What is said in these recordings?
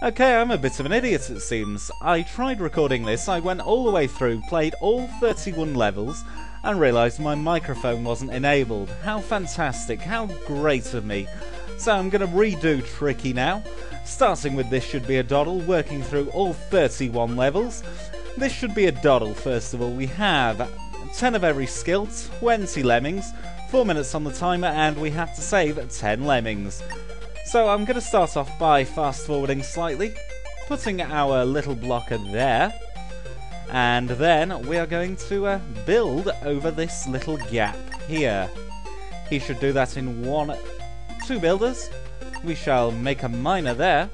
Okay, I'm a bit of an idiot it seems. I tried recording this, I went all the way through, played all 31 levels, and realised my microphone wasn't enabled. How fantastic, how great of me. So I'm going to redo Tricky now. Starting with This Should Be a Doddle, working through all 31 levels. This should be a doddle, first of all. We have 10 of every skill, 20 lemmings, 4 minutes on the timer, and we have to save 10 lemmings. So I'm going to start off by fast forwarding slightly, putting our little blocker there, and then we are going to build over this little gap here. He should do that in 2 builders. We shall make a miner there,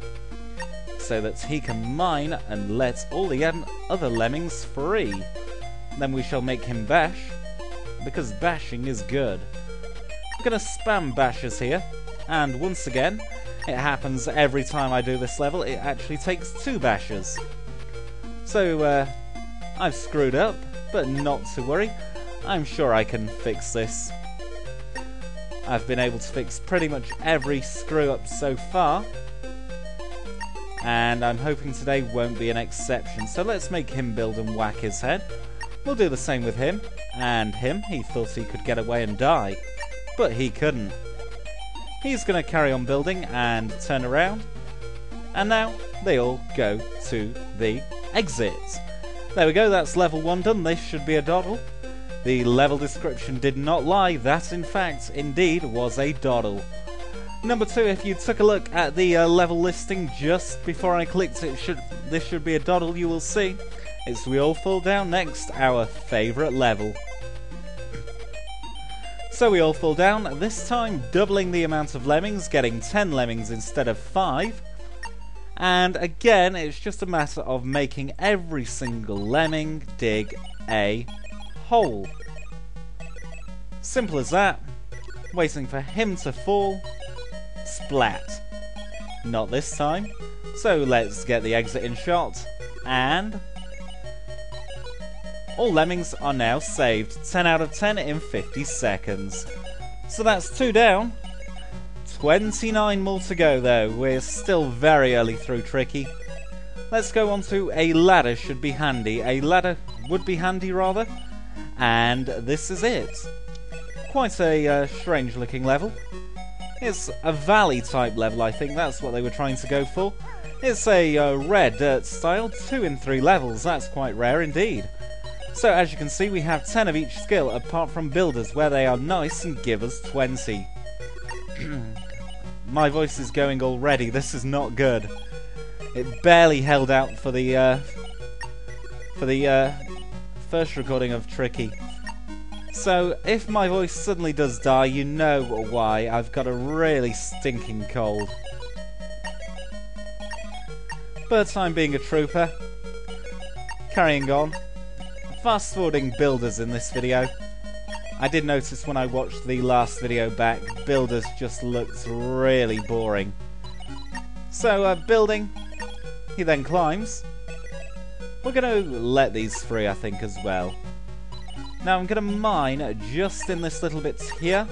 so that he can mine and let all the other lemmings free. Then we shall make him bash, because bashing is good. I'm going to spam bashes here. And once again, it happens every time I do this level, it actually takes 2 bashes. So, I've screwed up, but not to worry. I'm sure I can fix this. I've been able to fix pretty much every screw up so far. And I'm hoping today won't be an exception. So let's make him build and whack his head. We'll do the same with him. And him, he thought he could get away and die. But he couldn't. He's going to carry on building and turn around. And now they all go to the exit. There we go, that's level 1 done. This should be a doddle. The level description did not lie. That, in fact, indeed was a doddle. Number 2, if you took a look at the level listing just before I clicked This Should Be a Doddle, you will see it's We All Fall Down next, our favourite level. So we all fall down, this time doubling the amount of lemmings, getting 10 lemmings instead of 5. And again, it's just a matter of making every single lemming dig a hole. Simple as that. Waiting for him to fall. Splat. Not this time. So let's get the exit in shot. And all lemmings are now saved. 10 out of 10 in 50 seconds. So that's 2 down. 29 more to go though. We're still very early through Tricky. Let's go on to a ladder should be handy. A ladder would be handy rather. And this is it. Quite a strange looking level. It's a valley type level, I think. That's what they were trying to go for. It's a red dirt style. 2 in 3 levels. That's quite rare indeed. So as you can see, we have 10 of each skill, apart from builders, where they are nice and give us 20. My voice is going already. This is not good. It barely held out for the first recording of Tricky. So if my voice suddenly does die, you know why. I've got a really stinking cold. But I'm being a trooper. Carrying on. Fast forwarding builders in this video. I did notice when I watched the last video back, builders just looked really boring. So building, he then climbs. We're going to let these free I think as well. Now I'm going to mine just in this little bit here.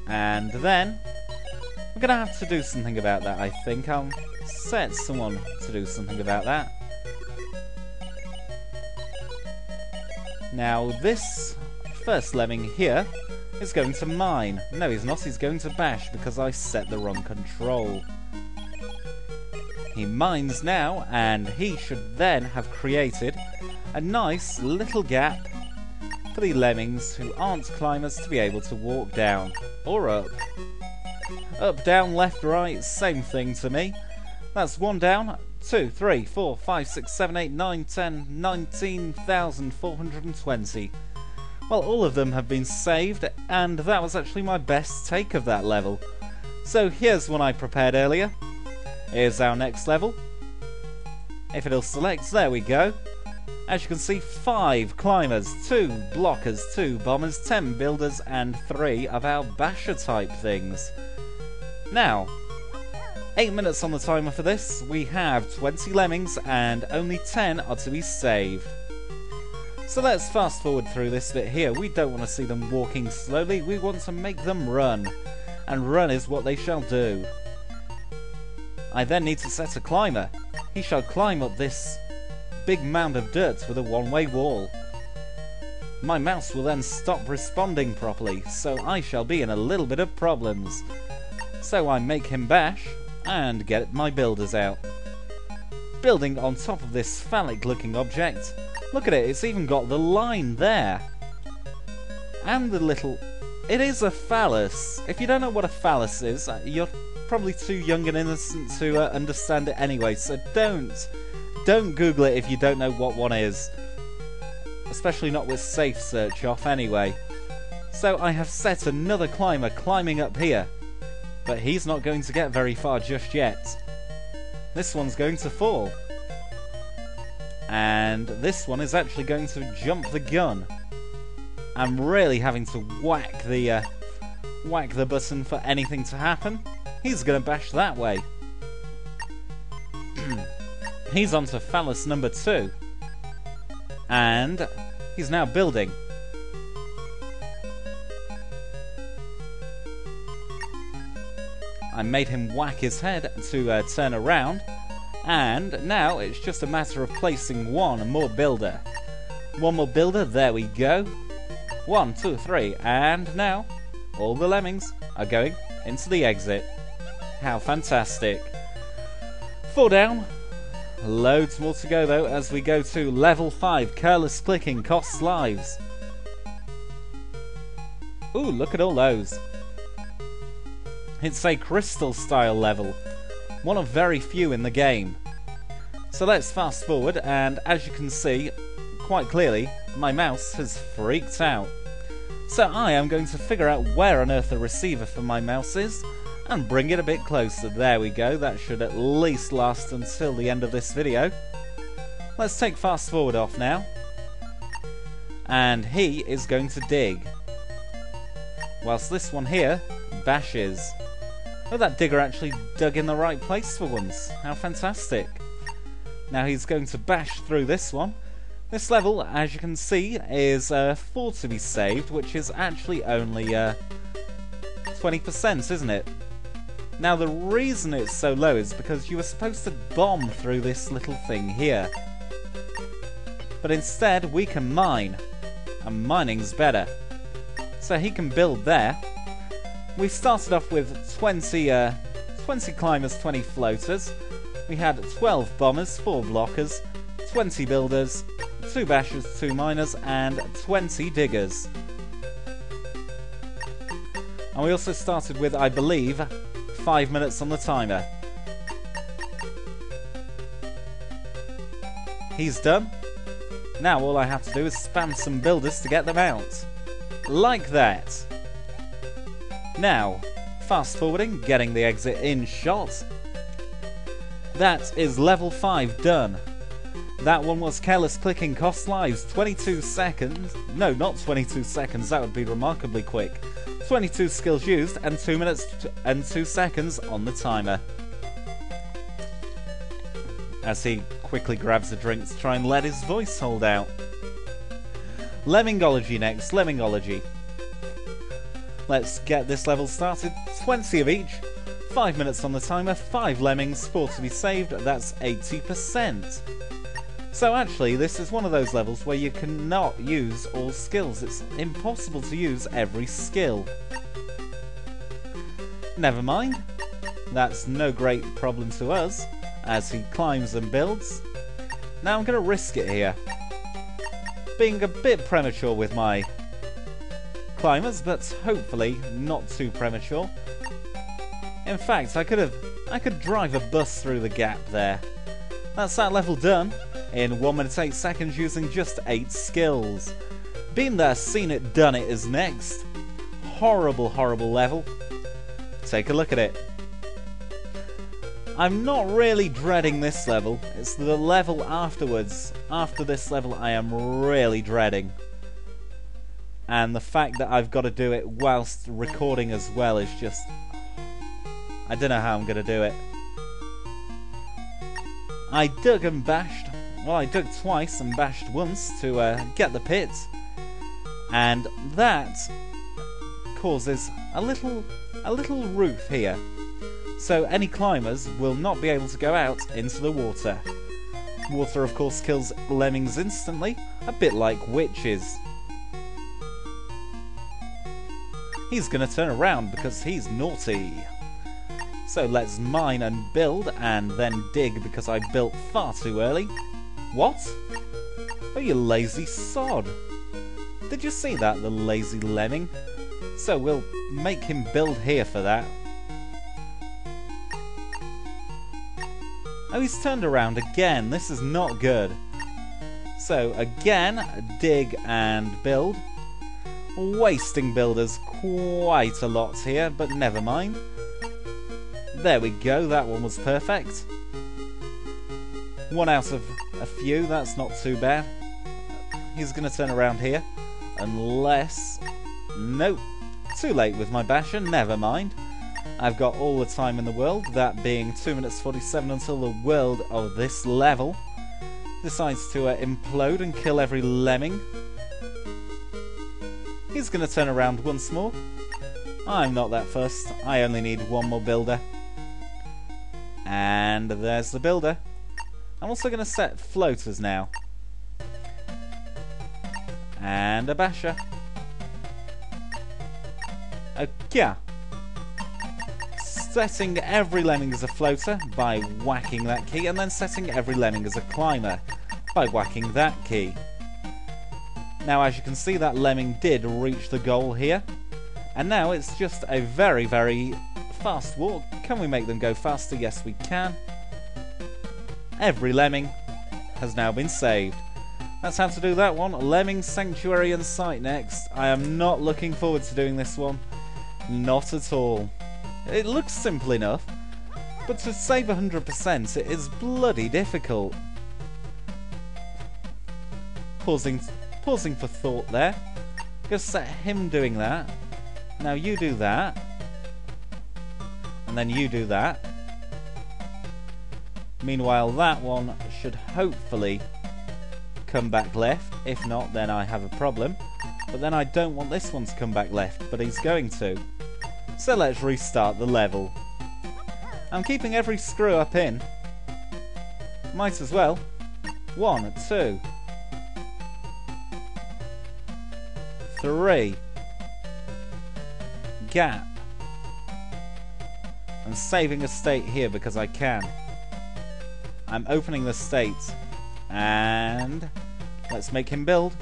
And then we're going to have to do something about that I think. I'll set someone to do something about that. Now this first lemming here is going to mine. No, he's not. He's going to bash because I set the wrong control. He mines now, and he should then have created a nice little gap for the lemmings who aren't climbers to be able to walk down or up. Up, down, left, right, same thing to me. That's 1 down. 2, 3, 4, 5, 6, 7, 8, 9, 10, 19,420. Well, all of them have been saved, and that was actually my best take of that level. So here's one I prepared earlier. Here's our next level. If it'll select, there we go. As you can see, 5 climbers, 2 blockers, 2 bombers, 10 builders, and 3 of our basher type things. Now, 8 minutes on the timer for this. We have 20 lemmings and only 10 are to be saved. So let's fast forward through this bit here. We don't want to see them walking slowly, we want to make them run. And run is what they shall do. I then need to set a climber. He shall climb up this big mound of dirt with a one-way wall. My mouse will then stop responding properly, so I shall be in a little bit of problems. So I make him bash and get my builders out. Building on top of this phallic-looking object. Look at it, it's even got the line there. And the little... It is a phallus. If you don't know what a phallus is, you're probably too young and innocent to understand it anyway, so don't Google it if you don't know what one is. Especially not with safe search off anyway. So I have set another climber climbing up here. But he's not going to get very far just yet. This one's going to fall. And this one is actually going to jump the gun. I'm really having to whack the button for anything to happen. He's going to bash that way. He's on to phallus number 2. And he's now building. I made him whack his head to turn around. And now it's just a matter of placing one more builder. One more builder, there we go. 1, 2, 3, and now all the lemmings are going into the exit. How fantastic. 4 down. Loads more to go though as we go to level 5. Careless clicking costs lives. Ooh, look at all those. It's a crystal style level. One of very few in the game. So let's fast forward, and as you can see quite clearly, my mouse has freaked out. So I am going to figure out where on earth the receiver for my mouse is and bring it a bit closer. There we go, that should at least last until the end of this video. Let's take fast forward off now. And he is going to dig. Whilst this one here bashes. Oh, that digger actually dug in the right place for once. How fantastic. Now he's going to bash through this one. This level, as you can see, is 4 to be saved, which is actually only 20%, isn't it? Now the reason it's so low is because you were supposed to bomb through this little thing here. But instead we can mine, and mining's better. So he can build there. We started off with 20 climbers, 20 floaters. We had 12 bombers, 4 blockers, 20 builders, 2 bashers, 2 miners, and 20 diggers. And we also started with, I believe, 5 minutes on the timer. He's done. Now all I have to do is spam some builders to get them out. Like that. Now, fast forwarding, getting the exit in shot. That is level 5 done. That one was careless clicking cost lives, 22 seconds. No, not 22 seconds, that would be remarkably quick. 22 skills used and 2 minutes and 2 seconds on the timer. As he quickly grabs a drink to try and let his voice hold out. Lemmingology next, Lemmingology. Let's get this level started. 20 of each. 5 minutes on the timer, 5 lemmings, 4 to be saved, that's 80%. So actually, this is one of those levels where you cannot use all skills. It's impossible to use every skill. Never mind. That's no great problem to us, as he climbs and builds. Now I'm going to risk it here. Being a bit premature with my climbers, but hopefully not too premature. In fact, I could drive a bus through the gap there. That's that level done in 1 minute 8 seconds using just 8 skills. Been there, seen it, done it is next. Horrible, horrible level. Take a look at it. I'm not really dreading this level. It's the level afterwards. After this level I am really dreading. And the fact that I've got to do it whilst recording as well is just... I don't know how I'm going to do it. I dug and bashed. Well, I dug twice and bashed once to get the pit. And that causes a little roof here. so any climbers will not be able to go out into the water. Water, of course, kills lemmings instantly, a bit like witches. He's going to turn around because he's naughty. So let's mine and build, and then dig because I built far too early. What? Oh, you lazy sod. Did you see that, the lazy lemming? So we'll make him build here for that. Oh, he's turned around again. This is not good. So again, dig and build. Wasting builders quite a lot here, but never mind. There we go, that one was perfect. One out of a few, that's not too bad. He's going to turn around here. Unless... Nope. Too late with my basher, never mind. I've got all the time in the world, that being 2 minutes 47 until the world of this level decides to implode and kill every lemming. He's going to turn around once more. I'm not that fussed, I only need one more builder. And there's the builder. I'm also going to set floaters now. And a basher. Okay. Setting every lemming as a floater by whacking that key, and then setting every lemming as a climber by whacking that key. Now, as you can see, that lemming did reach the goal here, and now it's just a very, very fast walk. Can we make them go faster? Yes, we can. Every lemming has now been saved. That's how to do that one. Lemming Sanctuary in sight next. I am not looking forward to doing this one. Not at all. It looks simple enough, but to save 100% it is bloody difficult. Pausing for thought there. Just set him doing that. Now you do that. And then you do that. Meanwhile, that one should hopefully come back left. If not, then I have a problem. But then I don't want this one to come back left, but he's going to. So let's restart the level. I'm keeping every screw up in. Might as well. 1, 2, 3. Gap. I'm saving a state here because I can. I'm opening the state. And let's make him build.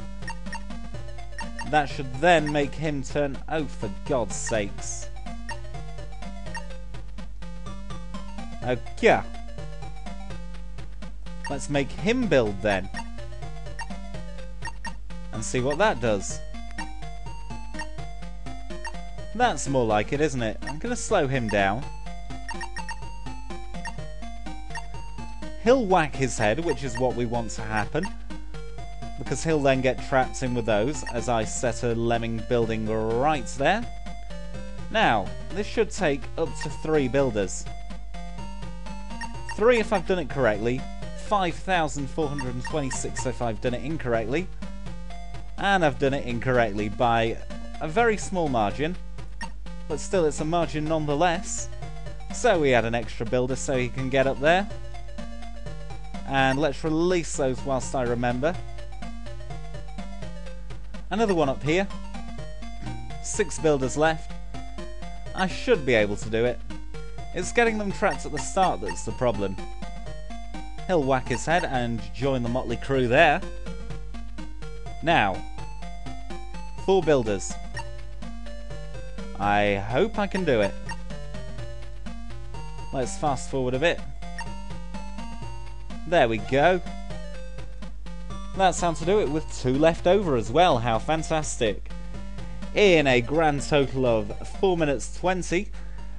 That should then make him turn... Oh, for God's sakes. Okay. Let's make him build then. And see what that does. That's more like it, isn't it? I'm going to slow him down. He'll whack his head, which is what we want to happen. Because he'll then get trapped in with those, as I set a lemming building right there. Now, this should take up to 3 builders. 3 if I've done it correctly, 5,426 if I've done it incorrectly, and I've done it incorrectly by a very small margin, but still it's a margin nonetheless. So we add an extra builder so he can get up there. And let's release those whilst I remember. Another one up here. 6 builders left. I should be able to do it. It's getting them trapped at the start that's the problem. He'll whack his head and join the motley crew there. Now, 4 builders. I hope I can do it. Let's fast forward a bit. There we go. That's how to do it with 2 left over as well. How fantastic. In a grand total of 4 minutes 20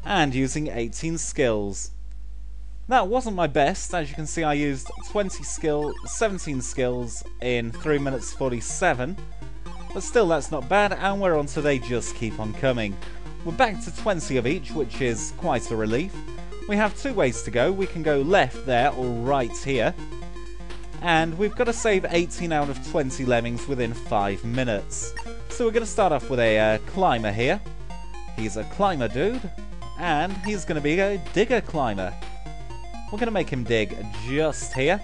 and using 18 skills. That wasn't my best. As you can see, I used 17 skills in 3 minutes 47. But still, that's not bad, and we're on to They Just Keep On Coming. We're back to 20 of each, which is quite a relief. We have 2 ways to go. We can go left there or right here. And we've got to save 18 out of 20 lemmings within 5 minutes. So we're going to start off with a climber here. He's a climber dude. and he's going to be a digger climber. We're going to make him dig just here.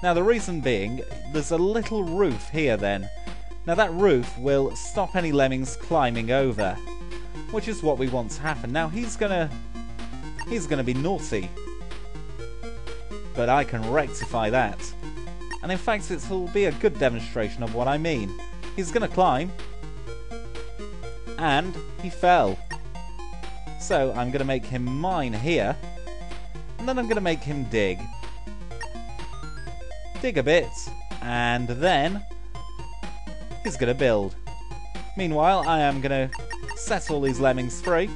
Now the reason being, there's a little roof here then. Now that roof will stop any lemmings climbing over, which is what we want to happen. Now he's gonna be naughty, but I can rectify that. And in fact it'll be a good demonstration of what I mean. He's gonna climb, and he fell. So I'm gonna make him mine here, and then I'm gonna make him dig a bit, and then he's gonna build. Meanwhile, I am gonna set all these lemmings free,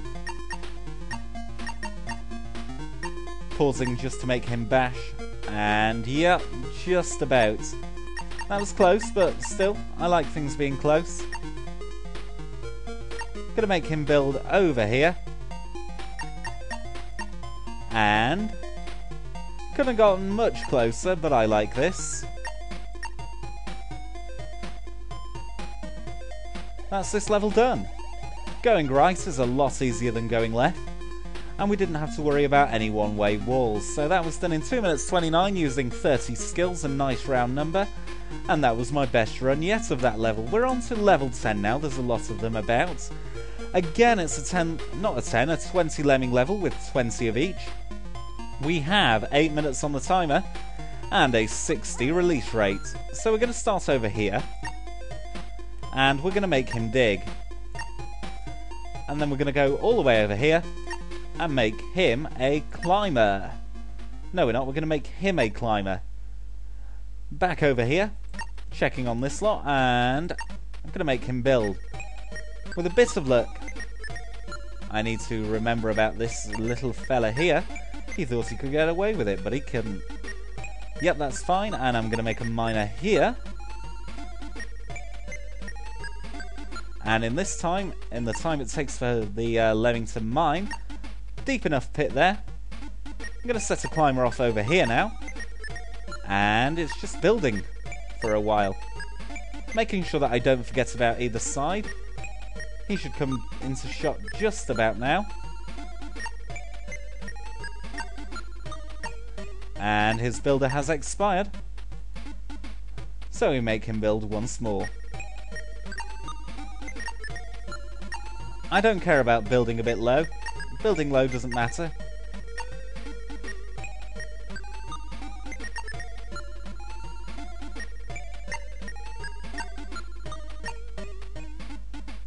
pausing just to make him bash, and yep, just about. That was close, but still, I like things being close. Gonna make him build over here, and couldn't have gotten much closer, but I like this. That's this level done. Going right is a lot easier than going left, and we didn't have to worry about any one-way walls. So that was done in 2 minutes 29 using 30 skills, a nice round number, and that was my best run yet of that level. We're on to level 10 now, there's a lot of them about. Again, it's a 20 lemming level with 20 of each. We have 8 minutes on the timer and a 60 release rate. So we're going to start over here, and we're going to make him dig. And then we're going to go all the way over here and make him a climber. No, we're not. We're going to make him a climber. Back over here, checking on this lot, and I'm going to make him build. With a bit of luck, I need to remember about this little fella here. He thought he could get away with it, but he couldn't. Yep, that's fine, and I'm going to make a miner here. And in the time it takes for the lemming to mine, deep enough pit there. I'm going to set a climber off over here now, and it's just building for a while. Making sure that I don't forget about either side. He should come into shot just about now. And his builder has expired, so we make him build once more. I don't care about building a bit low. Building low doesn't matter.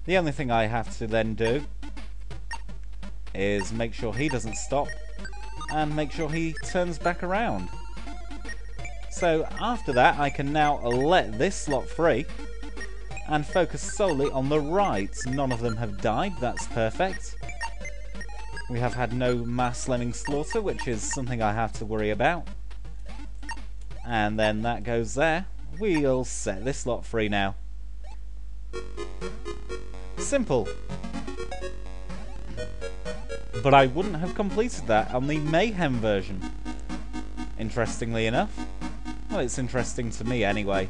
The only thing I have to then do is make sure he doesn't stop and make sure he turns back around. So after that I can now let this slot free and focus solely on the right. None of them have died, that's perfect. We have had no mass lemming slaughter, which is something I have to worry about. And then that goes there. We'll set this lot free now. Simple. But I wouldn't have completed that on the Mayhem version. Interestingly enough. Well, it's interesting to me anyway.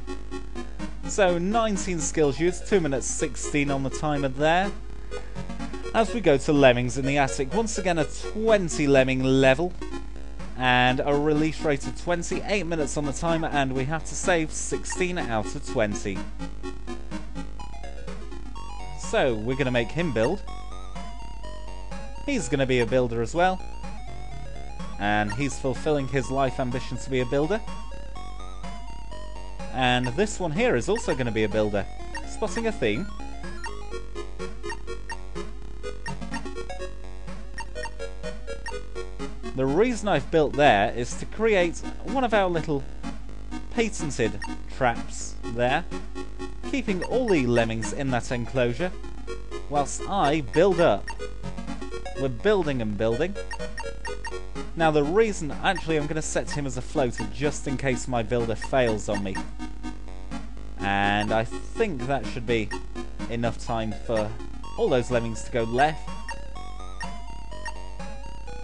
So 19 skills used, 2 minutes 16 on the timer there. As we go to Lemmings in the Attic, once again a 20 lemming level and a release rate of 20, 8 minutes on the timer, and we have to save 16 out of 20. So we're going to make him build. He's going to be a builder as well, and he's fulfilling his life ambition to be a builder. And this one here is also going to be a builder. Spotting a theme. The reason I've built there is to create one of our little patented traps there, keeping all the lemmings in that enclosure whilst I build up. We're building and building. Now the reason, actually I'm going to set him as a floater just in case my builder fails on me. And I think that should be enough time for all those lemmings to go left.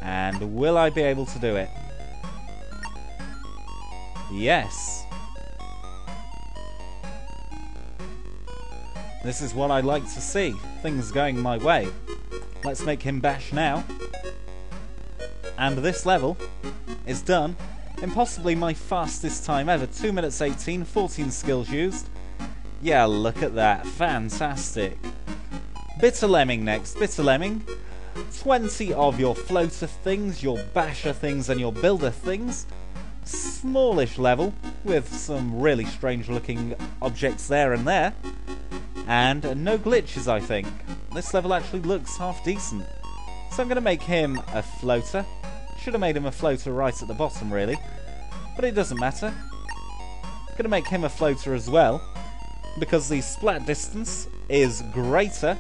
And will I be able to do it? Yes. This is what I like to see. Things going my way. Let's make him bash now. And this level is done in possibly my fastest time ever. 2 minutes 18, 14 skills used. Yeah, look at that. Fantastic. Bitter Lemming next. Bitter Lemming. 20 of your floater things, your basher things, and your builder things. Smallish level, with some really strange looking objects there and there. And no glitches, I think. This level actually looks half decent. So I'm going to make him a floater. Should have made him a floater right at the bottom, really. But it doesn't matter. I'm going to make him a floater as well, because the splat distance is greater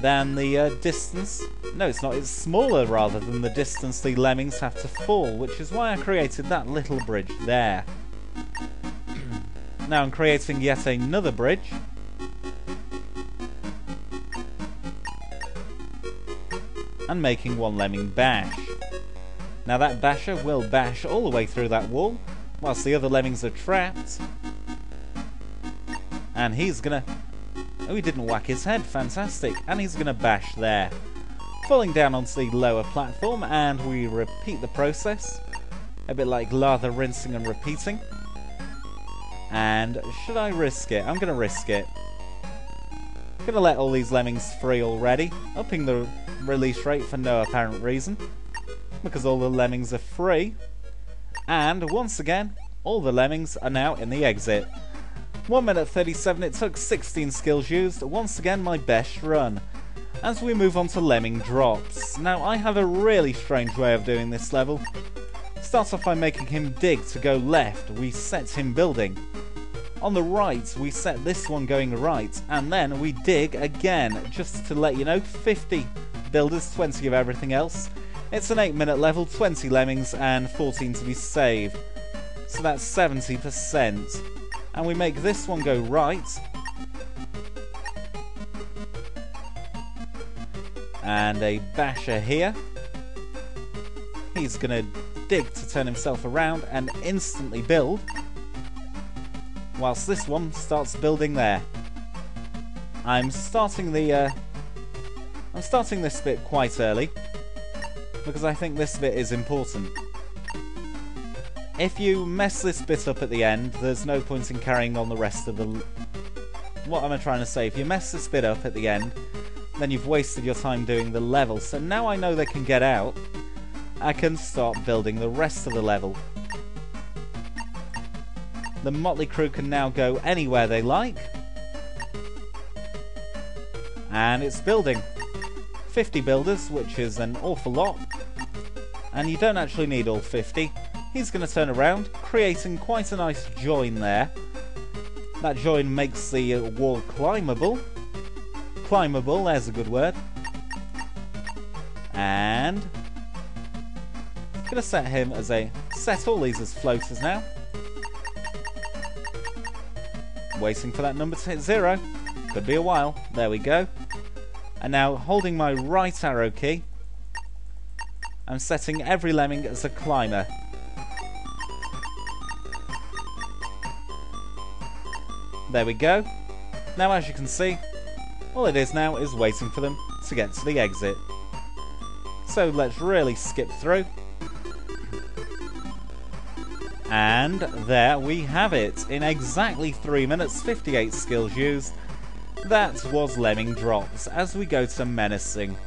than the distance... No, it's not. It's smaller, rather, than the distance the lemmings have to fall, which is why I created that little bridge there. Now I'm creating yet another bridge. And making one lemming bash. Now that basher will bash all the way through that wall, whilst the other lemmings are trapped. And he's gonna... Oh, he didn't whack his head. Fantastic. And he's gonna bash there. Falling down onto the lower platform, and we repeat the process. A bit like lather, rinsing and repeating. And should I risk it? I'm gonna risk it. Gonna let all these lemmings free already, upping the release rate for no apparent reason, because all the lemmings are free. And once again, all the lemmings are now in the exit. 1 minute 37, it took 16 skills used. Once again, my best run. As we move on to lemming drops. Now, I have a really strange way of doing this level. Start off by making him dig to go left. We set him building. On the right, we set this one going right, and then we dig again, just to let you know, 50 builders, 20 of everything else. It's an 8-minute level, 20 lemmings, and 14 to be saved. So that's 70%. And we make this one go right. And a basher here. He's going to dig to turn himself around and instantly build, whilst this one starts building there. I'm starting this bit quite early, because I think this bit is important. If you mess this bit up at the end, there's no point in carrying on the rest of the... What am I trying to say? If you mess this bit up at the end, then you've wasted your time doing the level. So now I know they can get out, I can start building the rest of the level. The motley crew can now go anywhere they like. And it's building. 50 builders, which is an awful lot. And you don't actually need all 50. He's going to turn around, creating quite a nice join there. That join makes the wall climbable. Climbable, there's a good word. And I'm going to set him as a... Set all these as floaters now. Waiting for that number to hit 0. Could be a while. There we go. And now, holding my right arrow key, I'm setting every lemming as a climber. There we go. Now, as you can see, all it is now is waiting for them to get to the exit. So let's really skip through. And there we have it. In exactly 3 minutes, 58 skills used. That was Lemming Drops. As we go to Menacing.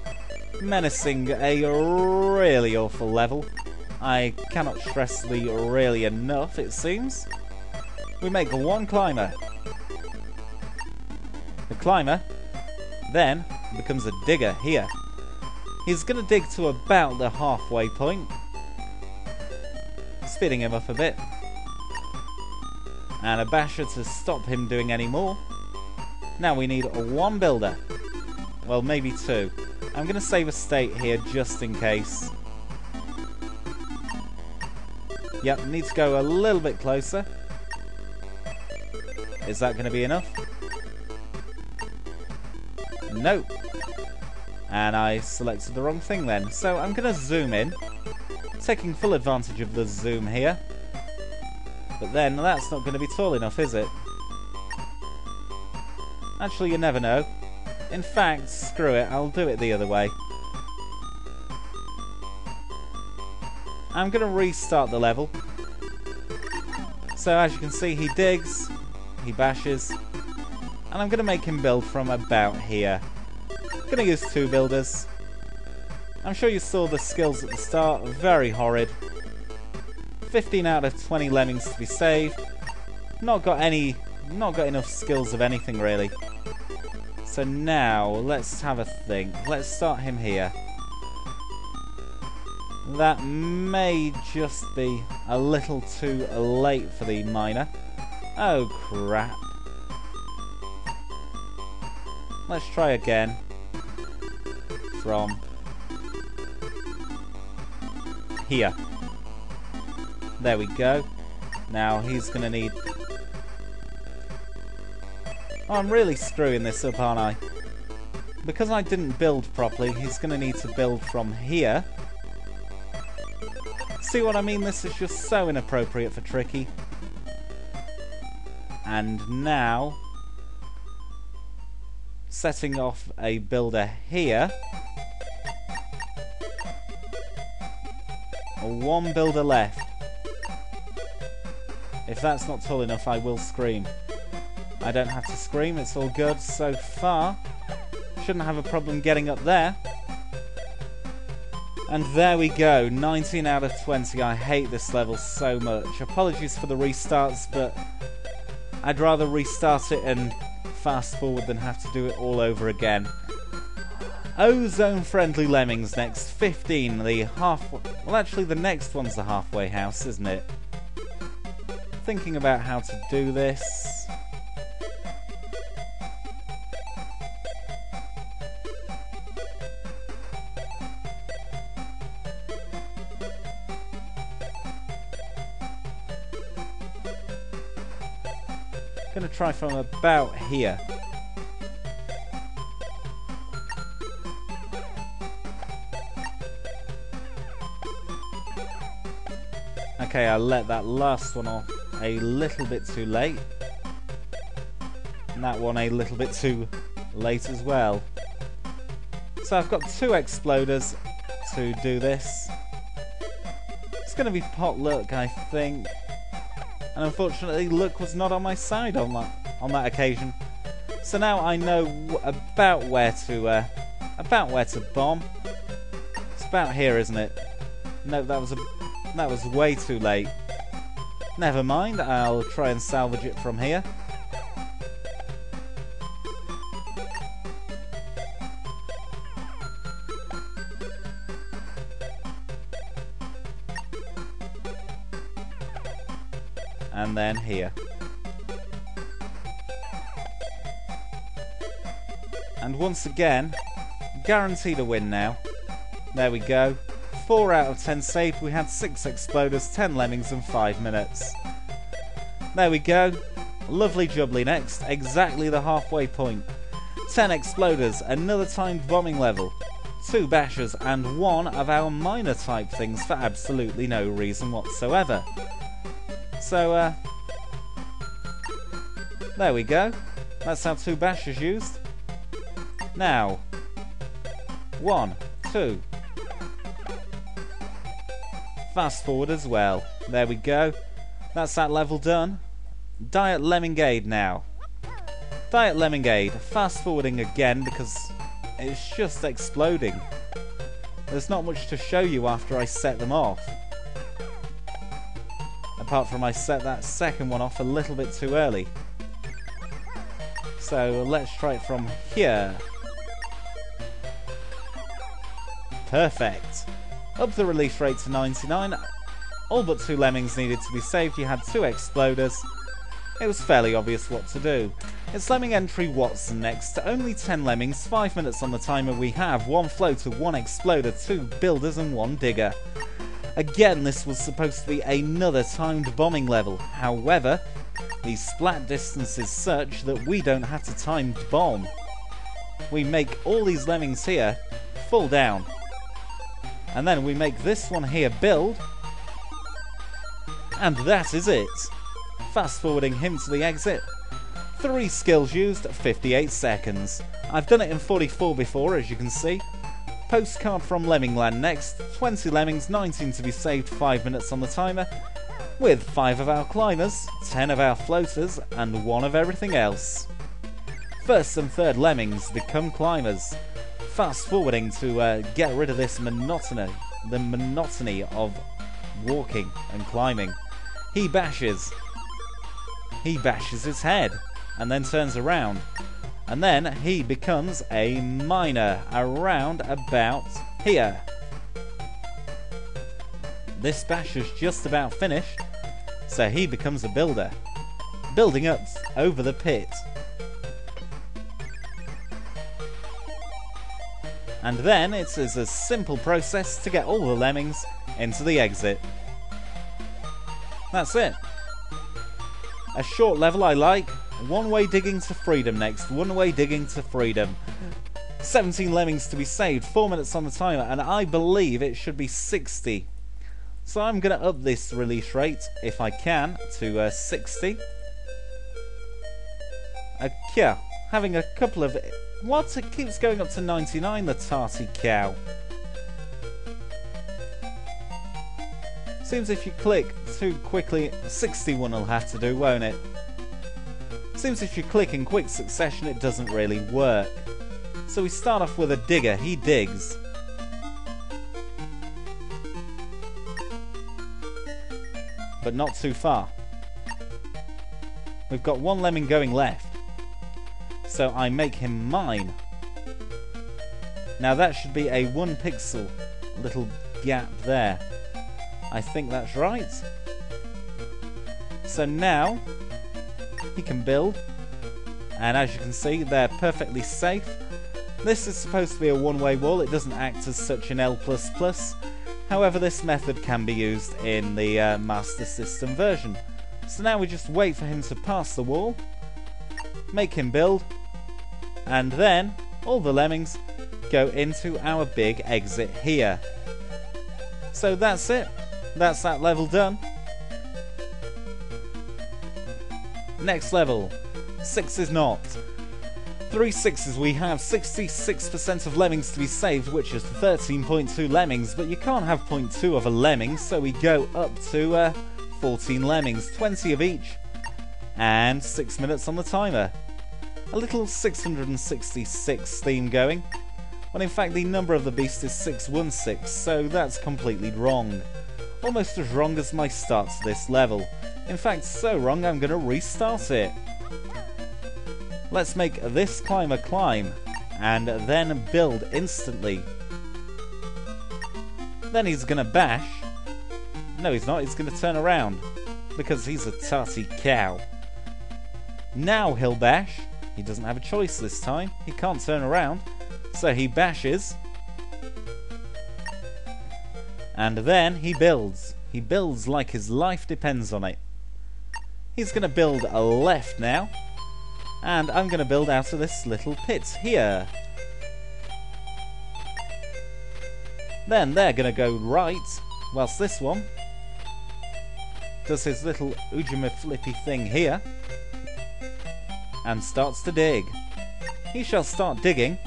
Menacing, a really awful level. I cannot stress the really enough, it seems. We make one climber. The climber then becomes a digger here. He's going to dig to about the halfway point. Speeding him up a bit. And a basher to stop him doing any more. Now we need one builder. Well, maybe two. I'm going to save a state here just in case. Yep, need to go a little bit closer. Is that going to be enough? Nope. And I selected the wrong thing then. So I'm going to zoom in. Taking full advantage of the zoom here. But then that's not going to be tall enough, is it? Actually, you never know. In fact, screw it, I'll do it the other way. I'm going to restart the level. So as you can see, he digs, he bashes, and I'm going to make him build from about here. I'm going to use 2 builders. I'm sure you saw the skills at the start, very horrid. 15 out of 20 lemmings to be saved. Not got enough skills of anything really. So now, let's have a think. Let's start him here. That may just be a little too late for the miner. Oh crap. Let's try again. From here. There we go. Now he's going to need... Oh, I'm really screwing this up, aren't I? Because I didn't build properly, he's going to need to build from here. See what I mean? This is just so inappropriate for Tricky. And now, setting off a builder here. 1 builder left. If that's not tall enough, I will scream. I don't have to scream, it's all good so far. Shouldn't have a problem getting up there. And there we go, 19 out of 20. I hate this level so much. Apologies for the restarts, but I'd rather restart it and fast forward than have to do it all over again. Ozone-friendly lemmings next, 15. The halfway... Well, actually, the next one's the halfway house, isn't it? Thinking about how to do this... Gonna try from about here. Okay, I let that last one off a little bit too late. And that one a little bit too late as well. So I've got 2 exploders to do this. It's gonna be potluck, I think. And unfortunately, luck was not on my side on that occasion. So now I know about where to bomb. It's about here, isn't it? No, that was way too late. Never mind, I'll try and salvage it from here. And then here. And once again, guaranteed a win now. There we go. 4 out of 10 saved. We had 6 exploders, 10 lemmings and 5 minutes. There we go. Lovely jubbly next. Exactly the halfway point. 10 exploders, another timed bombing level, 2 bashers and 1 of our minor type things for absolutely no reason whatsoever. So, there we go. That's how 2 bashers used. Now, 1, 2. Fast forward as well. There we go. That's that level done. Diet Lemmingade now. Diet Lemmingade. Fast forwarding again because it's just exploding. There's not much to show you after I set them off. Apart from I set that second one off a little bit too early. So let's try it from here. Perfect. Up the release rate to 99. All but 2 lemmings needed to be saved. You had 2 exploders. It was fairly obvious what to do. It's lemming entry Watson next. Only 10 lemmings, 5 minutes on the timer. We have 1 floater, 1 exploder, 2 builders and 1 digger. Again, this was supposed to be another timed bombing level. However, the splat distance is such that we don't have to timed bomb. We make all these lemmings here fall down. And then we make this one here build. And that is it. Fast forwarding him to the exit. 3 skills used, 58 seconds. I've done it in 44 before, as you can see. Postcard from Lemmingland next. 20 lemmings, 19 to be saved, 5 minutes on the timer. With 5 of our climbers, 10 of our floaters, and 1 of everything else. First and third lemmings become climbers. Fast forwarding to get rid of this monotony. The monotony of walking and climbing. He bashes his head and then turns around, and then he becomes a miner around about here. This bash is just about finished, so he becomes a builder, building up over the pit. And then it is a simple process to get all the lemmings into the exit. That's it. A short level I like. One-way digging to freedom next. One-way digging to freedom. 17 lemmings to be saved. 4 minutes on the timer. And I believe it should be 60. So I'm going to up this release rate, if I can, to 60. Yeah, having a couple of... What? It keeps going up to 99, the tarty cow. Seems if you click too quickly, 61 will have to do, won't it? Seems if you click in quick succession, it doesn't really work. So we start off with a digger. He digs. But not too far. We've got 1 lemming going left. So I make him mine. Now that should be a 1 pixel little gap there. I think that's right. So now he can build, and as you can see, they're perfectly safe. This is supposed to be a one-way wall. It doesn't act as such an L++. However, this method can be used in the Master System version. So now we just wait for him to pass the wall, make him build, and then all the lemmings go into our big exit here. So that's it. That's that level done. Next level. 6 is not. 3 6s we have 66% of lemmings to be saved, which is 13.2 lemmings, but you can't have 0.2 of a lemming, so we go up to 14 lemmings, 20 of each, and 6 minutes on the timer. A little 666 theme going, when in fact the number of the beast is 616, so that's completely wrong. Almost as wrong as my start to this level. In fact, so wrong I'm going to restart it. Let's make this climber climb, and then build instantly. Then he's going to bash. No, he's not. He's going to turn around, because he's a tarty cow. Now he'll bash. He doesn't have a choice this time. He can't turn around, so he bashes. And then he builds. He builds like his life depends on it. He's going to build a left now. And I'm going to build out of this little pit here. Then they're going to go right, whilst this one does his little Ujima flippy thing here. And starts to dig. He shall start digging,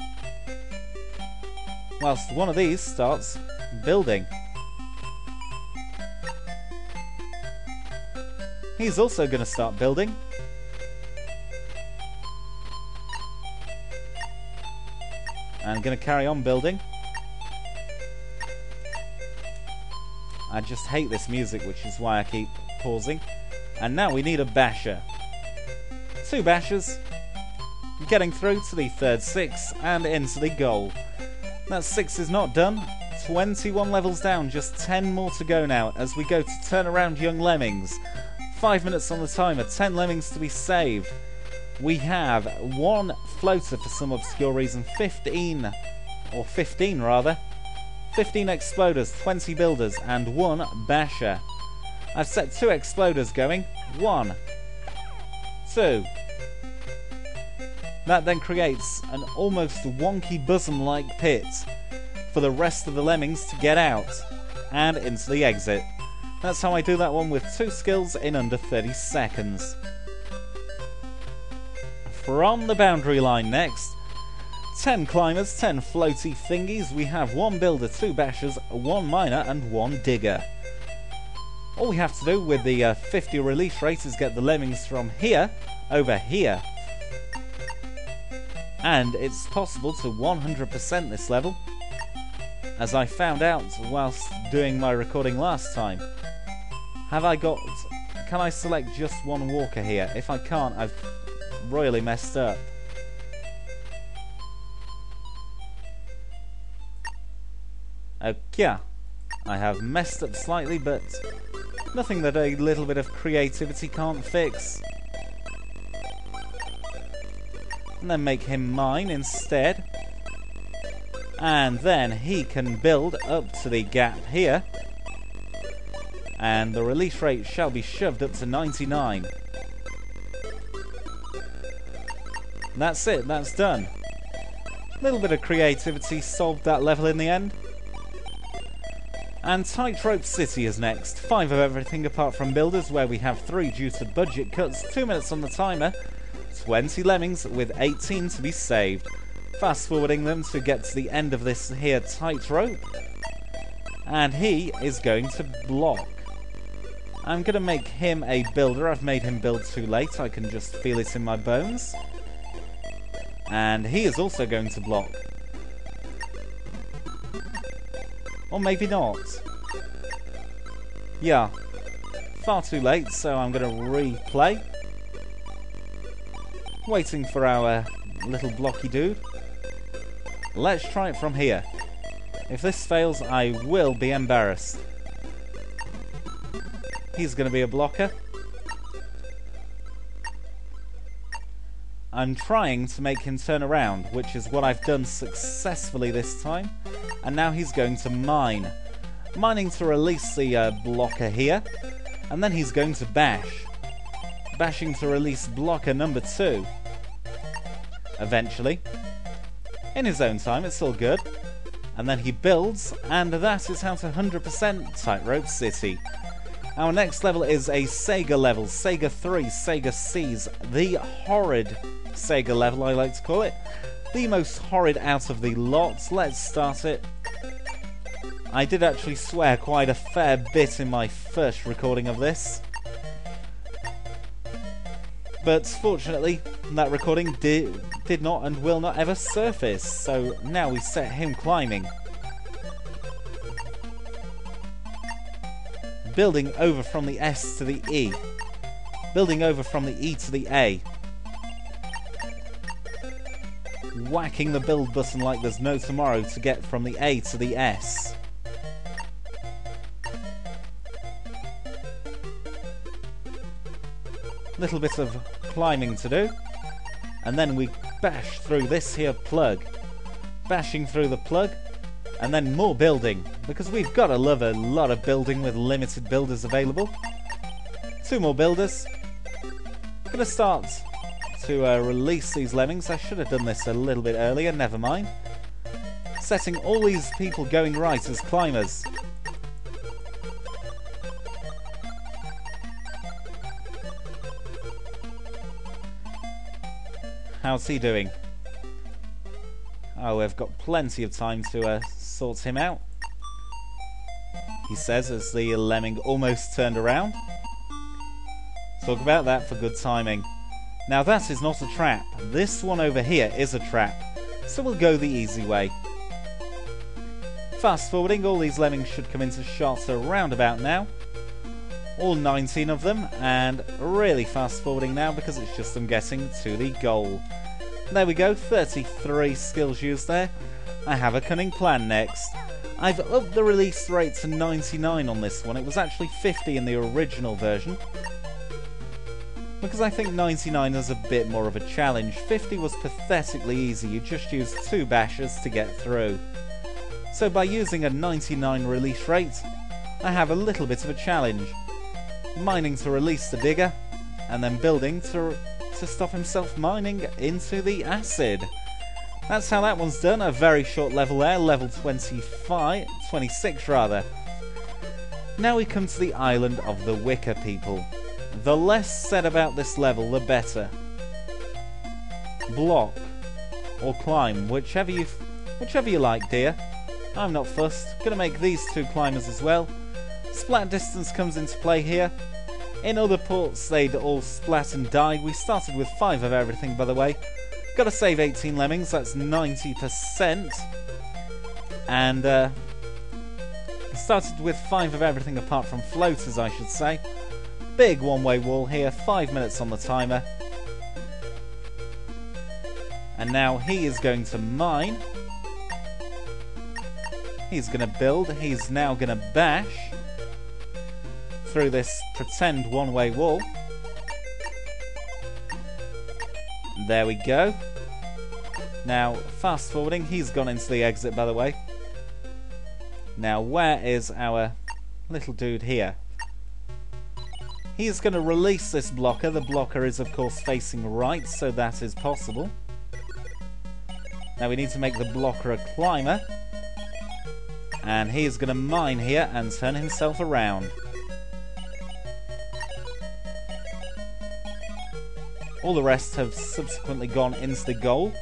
whilst one of these starts building. He's also going to start building. And going to carry on building. I just hate this music, which is why I keep pausing. And now we need a basher. 2 bashers. Getting through to the third 6 and into the goal. That 6 is not done. 21 levels down, just 10 more to go now as we go to turn around young lemmings. 5 minutes on the timer, 10 lemmings to be saved. We have 1 floater for some obscure reason, 15 rather. 15 exploders, 20 builders, and 1 basher. I've set 2 exploders going. 1, 2. That then creates an almost wonky bosom-like pit for the rest of the lemmings to get out and into the exit. That's how I do that one with 2 skills in under 30 seconds. From the boundary line next, 10 climbers, 10 floaty thingies. We have 1 builder, 2 bashers, 1 miner and 1 digger. All we have to do with the 50 release rate is get the lemmings from here over here. And it's possible to 100% this level, as I found out whilst doing my recording last time. Can I select just 1 walker here? If I can't, I've royally messed up. Okay, I have messed up slightly, but nothing that a little bit of creativity can't fix. And then make him mine instead. And then he can build up to the gap here. And the release rate shall be shoved up to 99. That's it, that's done. A little bit of creativity solved that level in the end. And Tightrope City is next. 5 of everything apart from builders, where we have 3 due to budget cuts, 2 minutes on the timer, 20 lemmings with 18 to be saved. Fast forwarding them to get to the end of this here tightrope. And he is going to block. I'm going to make him a builder. I've made him build too late. I can just feel it in my bones. And he is also going to block. Or maybe not. Yeah. Far too late, so I'm going to replay. Waiting for our little blocky dude. Let's try it from here. If this fails, I will be embarrassed. He's going to be a blocker. I'm trying to make him turn around, which is what I've done successfully this time. And now he's going to mine. Mining to release the blocker here. And then he's going to bash. Bashing to release blocker number 2. Eventually. In his own time, it's all good. And then he builds, and that is how to 100% Tightrope City. Our next level is a Sega level, Sega 3, Sega C's, the horrid Sega level I like to call it. The most horrid out of the lot. Let's start it. I did actually swear quite a fair bit in my first recording of this. But fortunately, that recording did not and will not ever surface, so now we set him climbing. Building over from the S to the E. Building over from the E to the A. Whacking the build button like there's no tomorrow to get from the A to the S. Little bit of climbing to do. And then we bash through this here plug. Bashing through the plug. And then more building, because we've got to love a lot of building with limited builders available. 2 more builders. Gonna start to release these lemmings. I should have done this a little bit earlier, never mind. Setting all these people going right as climbers. How's he doing? Oh, we've got plenty of time to sort him out. He says as the lemming almost turned around. Talk about that for good timing. Now that is not a trap. This one over here is a trap. So we'll go the easy way. Fast forwarding, all these lemmings should come into shot around about now. All 19 of them, and really fast forwarding now because it's just them getting to the goal. There we go, 33 skills used there. I have a cunning plan next. I've upped the release rate to 99 on this one. It was actually 50 in the original version, because I think 99 is a bit more of a challenge. 50 was pathetically easy, you just used 2 bashers to get through. So by using a 99 release rate, I have a little bit of a challenge. Mining to release the digger, and then building to stop himself mining into the acid. That's how that one's done. A very short level there, level 26 rather. Now we come to the island of the Wicker people. The less said about this level, the better. Block. or climb, whichever you like, dear. I'm not fussed. Gonna make these 2 climbers as well. Splat distance comes into play here. In other ports, they'd all splat and die. We started with 5 of everything, by the way. Gotta save 18 lemmings, that's 90%. And started with 5 of everything apart from floaters, I should say. Big one-way wall here, 5 minutes on the timer. And now he is going to mine. He's going to build. He's now going to bash through this pretend one-way wall. There we go. Now, fast forwarding, he's gone into the exit, by the way. Now, where is our little dude here? He's going to release this blocker. The blocker is, of course, facing right, so that is possible. Now, we need to make the blocker a climber. And he is going to mine here and turn himself around. All the rest have subsequently gone into the goal.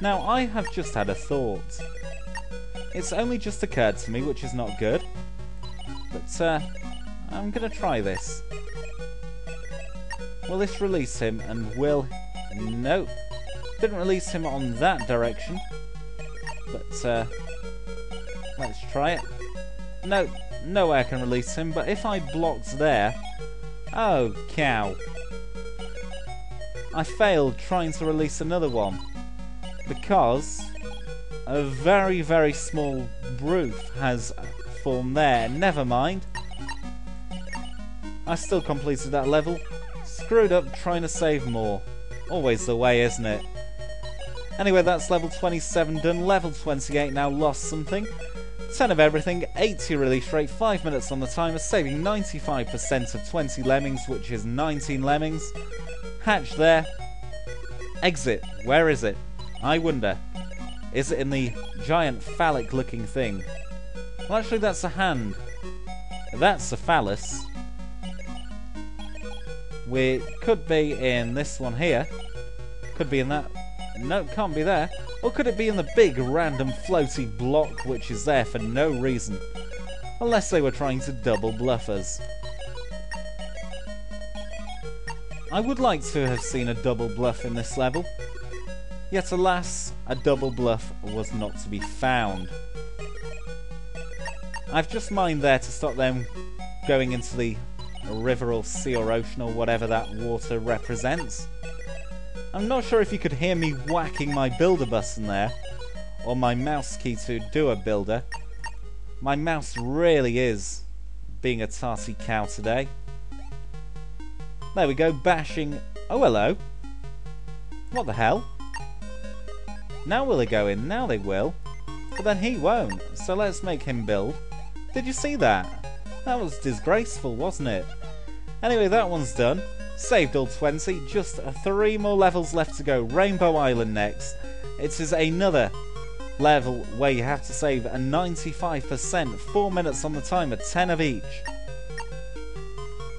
Now, I have just had a thought. It's only just occurred to me, which is not good. But, I'm going to try this. Will this release him, and will... Nope. Didn't release him on that direction. But, let's try it. Nope. No way I can release him, but if I blocked there... Oh, cow. I failed trying to release another one. Because a very, very small roof has formed there. Never mind. I still completed that level. Screwed up trying to save more. Always the way, isn't it? Anyway, that's level 27 done. Level 28 now lost something. 10 of everything, 80 release rate, 5 minutes on the timer, saving 95% of 20 lemmings, which is 19 lemmings. Hatch there. Exit. Where is it? I wonder. Is it in the giant phallic looking thing? Well, actually that's a hand. That's a phallus. We could be in this one here. Could be in that. No, can't be there. Or could it be in the big random floaty block which is there for no reason? Unless they were trying to double bluff us. I would like to have seen a double bluff in this level. Yet alas, a double bluff was not to be found. I've just mined there to stop them going into the river or sea or ocean or whatever that water represents. I'm not sure if you could hear me whacking my builder button there, or my mouse key to do a builder. My mouse really is being a tarty cow today. There we go, bashing... Oh, hello. What the hell? Now will they go in? Now they will. But then he won't, so let's make him build. Did you see that? That was disgraceful, wasn't it? Anyway, that one's done. Saved all 20, just 3 more levels left to go. Rainbow Island next. It is another level where you have to save a 95%, 4 minutes on the timer, 10 of each.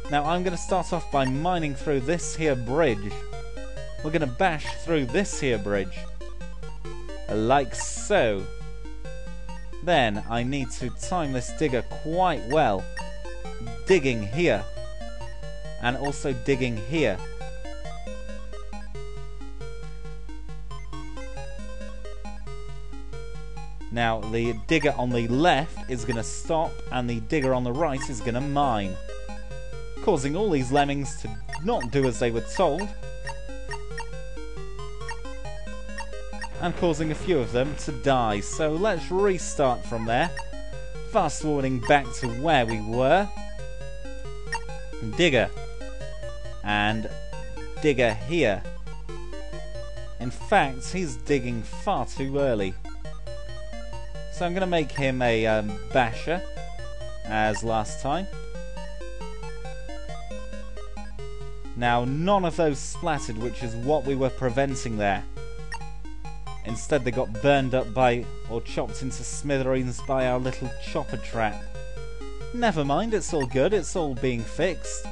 Now I'm going to start off by mining through this here bridge. We're going to bash through this here bridge. Like so. Then I need to time this digger quite well. Digging here. And also digging here. Now the digger on the left is going to stop and the digger on the right is going to mine, causing all these lemmings to not do as they were told and causing a few of them to die. So let's restart from there, fast forwarding back to where we were. Digger and digger here. In fact, he's digging far too early. So I'm going to make him a basher, as last time. Now, none of those splattered, which is what we were preventing there. Instead, they got burned up by, or chopped into smithereens by our little chopper trap. Never mind, it's all good, it's all being fixed.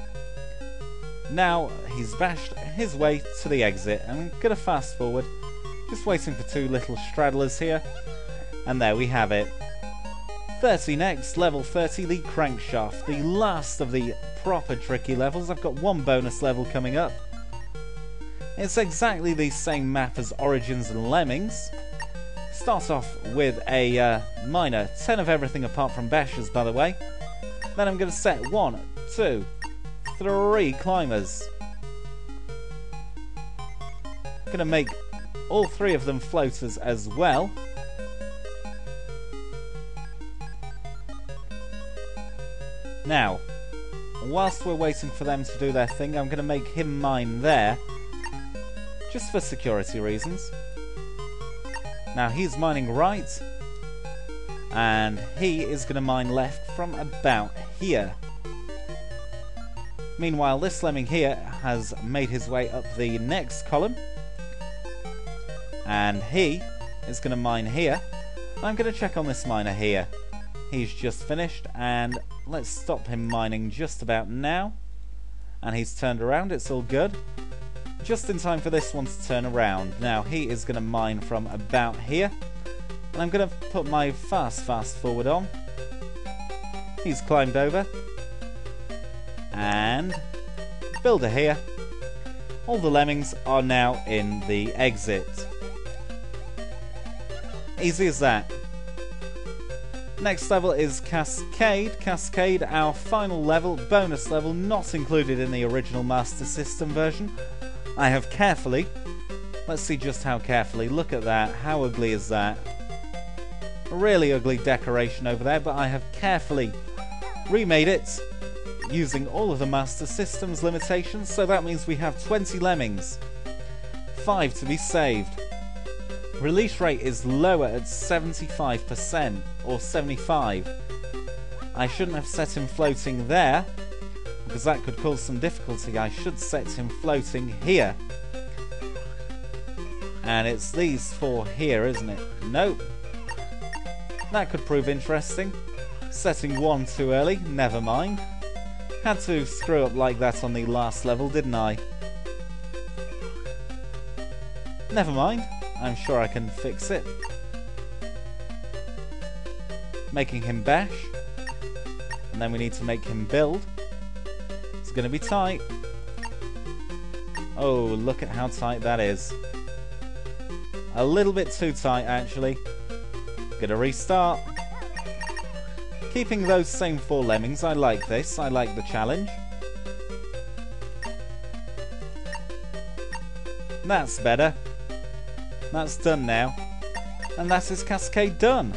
Now he's bashed his way to the exit. I'm going to fast forward, just waiting for two little straddlers here. And there we have it. 30 next, level 30, the Crankshaft, the last of the proper tricky levels. I've got one bonus level coming up. It's exactly the same map as Origins and Lemmings. Starts off with a minor 10 of everything apart from bashers, by the way. Then I'm going to set 1, 2, 3 climbers. Going to make all 3 of them floaters as well. Now, whilst we're waiting for them to do their thing, I'm going to make him mine there, just for security reasons. Now he's mining right, and he is going to mine left from about here. Meanwhile, this lemming here has made his way up the next column, and he is going to mine here. I'm going to check on this miner here. He's just finished, and let's stop him mining just about now. And he's turned around, it's all good. Just in time for this one to turn around. Now he is going to mine from about here. And I'm going to put my fast forward on. He's climbed over. And builder here. All the lemmings are now in the exit. Easy as that. Next level is Cascade. Cascade, our final level, bonus level, not included in the original Master System version. I have carefully, let's see just how carefully, look at that, how ugly is that? A really ugly decoration over there, but I have carefully remade it using all of the Master System's limitations, so that means we have 20 lemmings, 5 to be saved. Release rate is lower at 75%, or 75. I shouldn't have set him floating there, because that could cause some difficulty. I should set him floating here. And it's these 4 here, isn't it? Nope. That could prove interesting. Setting 1 too early, never mind. Had to screw up like that on the last level, didn't I? Never mind. I'm sure I can fix it. Making him bash. And then we need to make him build. It's going to be tight. Oh, look at how tight that is. A little bit too tight, actually. Gonna restart. Keeping those same 4 lemmings. I like this. I like the challenge. That's better. That's done now. And that is Cascade done.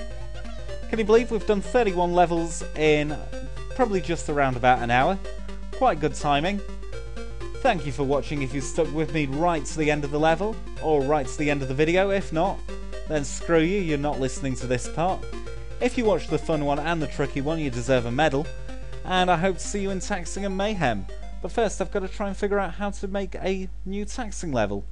Can you believe we've done 31 levels in probably just around about an hour? Quite good timing. Thank you for watching if you stuck with me right to the end of the level, or right to the end of the video. If not, then screw you, you're not listening to this part. If you watched the fun one and the tricky one, you deserve a medal. And I hope to see you in Taxing and Mayhem. But first I've got to try and figure out how to make a new taxing level.